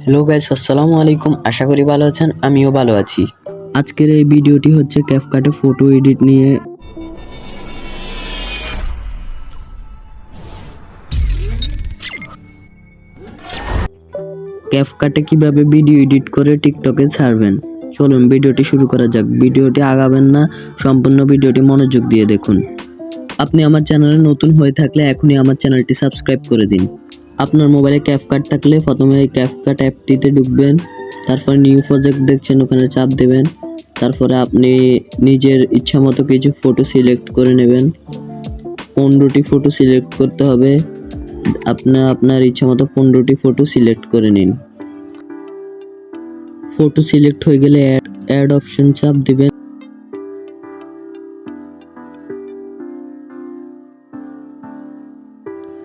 Hello guys, আসসালামু আলাইকুম। আশা করি ভালো আছেন, আমিও ভালো আছি। আজকের এই ভিডিওটি হচ্ছে ক্যাপকাটে ফটো এডিট নিয়ে। ক্যাপকাটে কিভাবে ভিডিও এডিট করে টিকটকে ছাড়বেন, চলুন ভিডিওটি শুরু করা যাক। ভিডিওটি আগাবেন না, সম্পূর্ণ ভিডিওটি মনোযোগ দিয়ে দেখুন। আপনি আমার চ্যানেলে নতুন হয়ে থাকলে এখনই আমার চ্যানেলটি সাবস্ক্রাইব করে দিন। আপনার মোবাইলে ক্যাপকাট থাকলে প্রথমে এই ক্যাপকাট অ্যাপটিতে ঢুকবেন, তারপর নিউ প্রজেক্ট দেখছেন ওখানে চাপ দেবেন। তারপরে আপনি নিজের ইচ্ছা মতো কিছু ফটো সিলেক্ট করে নেবেন। 15টি ফটো সিলেক্ট করতে হবে। আপনার ইচ্ছা মতো 15টি ফটো সিলেক্ট করে নিন। ফটো সিলেক্ট হয়ে গেলে অ্যাড অপশন চাপ দিবেন।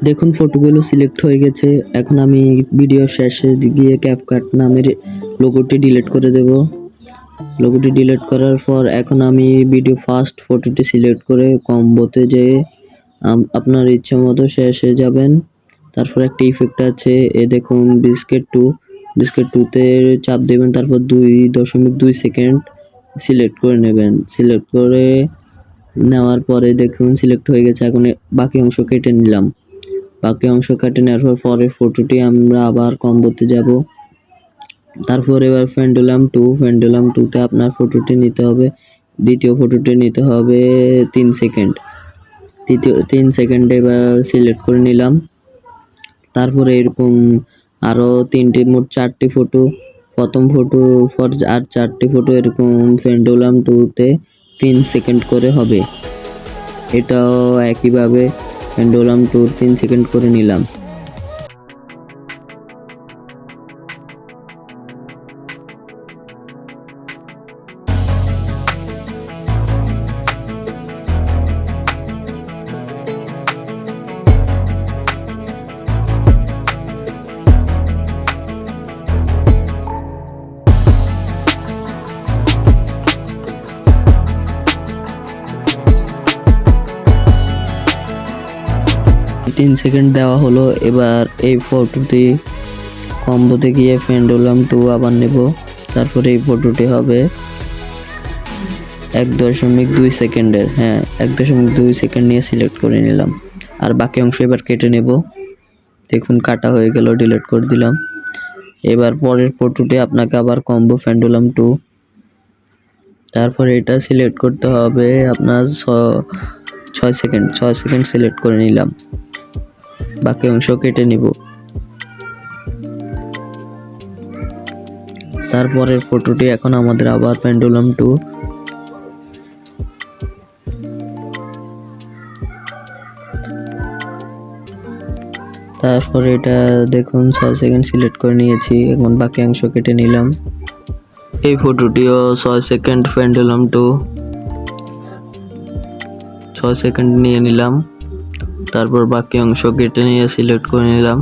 দেখুন ফটোগুলো সিলেক্ট হয়ে গেছে। এখন আমি ভিডিও শেষে গিয়ে ক্যাপকাট নামের লোগোটি ডিলিট করে দেব। লোগোটি ডিলিট করার পর এখন আমি ভিডিও ফার্স্ট ফটোটি সিলেক্ট করে কম্বোতে যেয়ে আপনার ইচ্ছা মতো শেষে যাবেন। তারপর একটা ইফেক্ট আছে, এ দেখুন বিস্কেট 2তে চাপ দেবেন। তারপর 2.2 সেকেন্ড সিলেক্ট করে নেবেন। সিলেক্ট করে নেওয়ার পরে দেখুন সিলেক্ট হয়ে গেছে। এখন বাকি অংশ কেটে নিলাম। বাকি অংশ কেটে নেওয়ার পর পরের ফটোটি আমরা আবার কম্বোতে যাব। তারপর এবার পেন্ডুলাম 2তে আপনার ফটোটি নিতে হবে। দ্বিতীয় ফটোটি নিতে হবে 3 সেকেন্ড। 3 সেকেন্ডে এবার সিলেক্ট করে নিলাম। তারপরে এরকম আরও মোট 4টি ফটো, প্রথম ফটো পর আর 4টি ফটো এরকম পেন্ডুলাম 2তে 3 সেকেন্ড করে হবে। এটাও একইভাবে পেন্ডুলাম 2 3 সেকেন্ড করে নিলাম। তিন সেকেন্ড দেওয়া হলো। এবার এই ফটোটি কম্বোতে গিয়ে পেন্ডুলাম 2 আবার নেব। তারপরে এই ফটোটি হবে 1.2 সেকেন্ডের। 1.2 সেকেন্ড নিয়ে সিলেক্ট করে নিলাম। আর বাকি অংশ এবার কেটে নেব। দেখুন কাটা হয়ে গেল, ডিলিট করে দিলাম। এবার পরের ফটোটি আপনাকে আবার কম্বো পেন্ডুলাম 2, তারপর এটা সিলেক্ট করতে হবে আপনার 6 সেকেন্ড সিলেক্ট করে নিলাম। বাকি অংশ কেটে নিব। তারপরের ফটোটি এখন আমাদের আবার পেন্ডুলাম 2, তারপর এটা দেখুন 6 সেকেন্ড সিলেক্ট করে নিয়েছি। এখন বাকি অংশ কেটে নিলাম। এই ফটোটিও 6 সেকেন্ড পেন্ডুলাম 2, 6 সেকেন্ড নিয়ে নিলাম। তারপর বাকি অংশ কেটে নিয়ে সিলেক্ট করে নিলাম।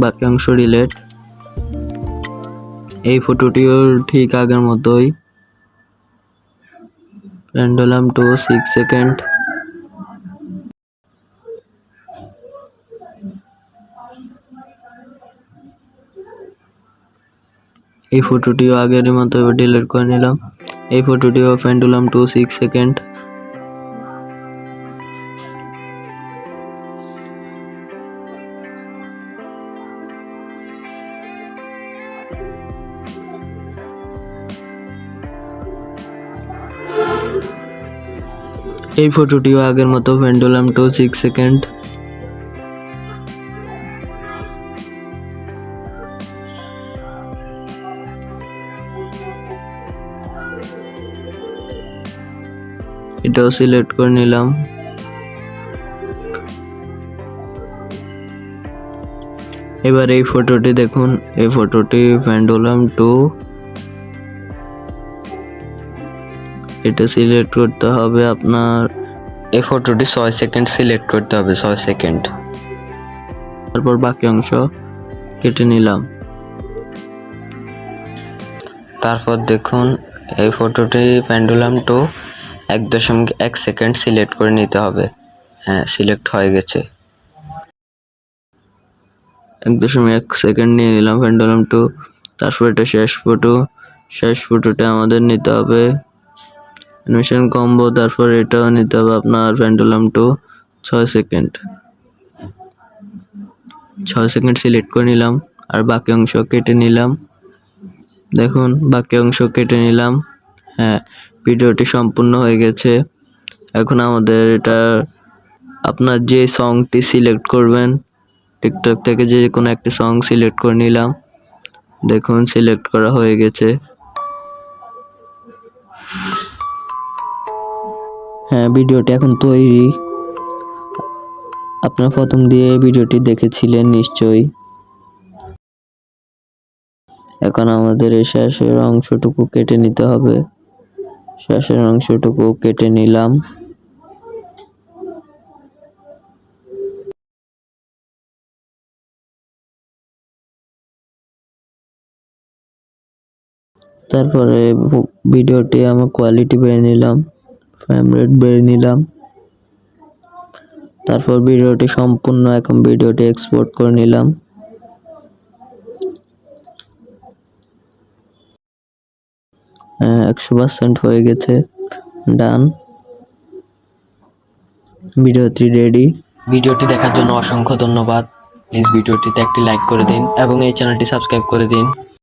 বাকি অংশ ডিলিট। এই ফটোটিও ঠিক আগের মতোই পেন্ডুলাম 2 6 সেকেন্ড। এই ফটোটিও আগের মতো ডিলিট করে নিলাম। এই ফটোটিও পেন্ডুলাম 2 6 সেকেন্ড। এই ফটোটিও আগের মতো পেন্ডুলাম 2 6 সেকেন্ড। এটাও সিলেক্ট করে নিলাম। এবার এই ফটোটি দেখুন, এই ফটোটি পেন্ডুলাম 2, এটা সিলেক্ট করতে হবে আপনার। এই ফটোটি 6 সেকেন্ড সিলেক্ট করতে হবে, 6 সেকেন্ড। তারপর বাকি অংশ কেটে নিলাম। তারপর দেখুন এই ফটোটি পেন্ডুলাম 2 1.1 সেকেন্ড সিলেক্ট করে নিতে হবে। সিলেক্ট হয়ে গেছে। 1.1 সেকেন্ড নিয়ে নিলাম পেন্ডুলাম 2। তারপর এটা শেষ ফটোটা আমাদের নিতে হবে অ্যানিমেশন কম্বো। তারপর এটাও নিতে হবে আপনার পেন্ডুলাম 2 6 সেকেন্ড। 6 সেকেন্ড সিলেক্ট করে নিলাম আর বাকি অংশ কেটে নিলাম। দেখুন বাকি অংশ কেটে নিলাম। হ্যাঁ, ভিডিওটি সম্পূর্ণ হয়ে গেছে। এখন আমাদের এটা আপনার যে সংটি সিলেক্ট করবেন টিকটক থেকে যে কোনো একটা সং সিলেক্ট করে নিলাম। দেখুন সিলেক্ট করা হয়ে গেছে। হ্যাঁ, ভিডিওটি এখন তৈরি। আপনারা প্রথম দিয়ে ভিডিওটি দেখেছিলেন নিশ্চয়ই। এখন আমাদের এই শেষের অংশটুকু কেটে নিতে হবে। শেষের অংশটুকু কেটে নিলাম। তারপরে ভিডিওটি আমার কোয়ালিটি বেড়ে নিলাম, ফ্রেম রেট বেড়ে নিলাম। তারপর ভিডিওটি সম্পূর্ণ, এখন ভিডিওটি এক্সপোর্ট করে নিলাম। হ্যাঁ, 100% হয়ে গেছে। ডান, ভিডিওটি রেডি। ভিডিওটি দেখার জন্য অসংখ্য ধন্যবাদ। প্লিজ ভিডিওটিতে একটি লাইক করে দিন এবং এই চ্যানেলটি সাবস্ক্রাইব করে দিন।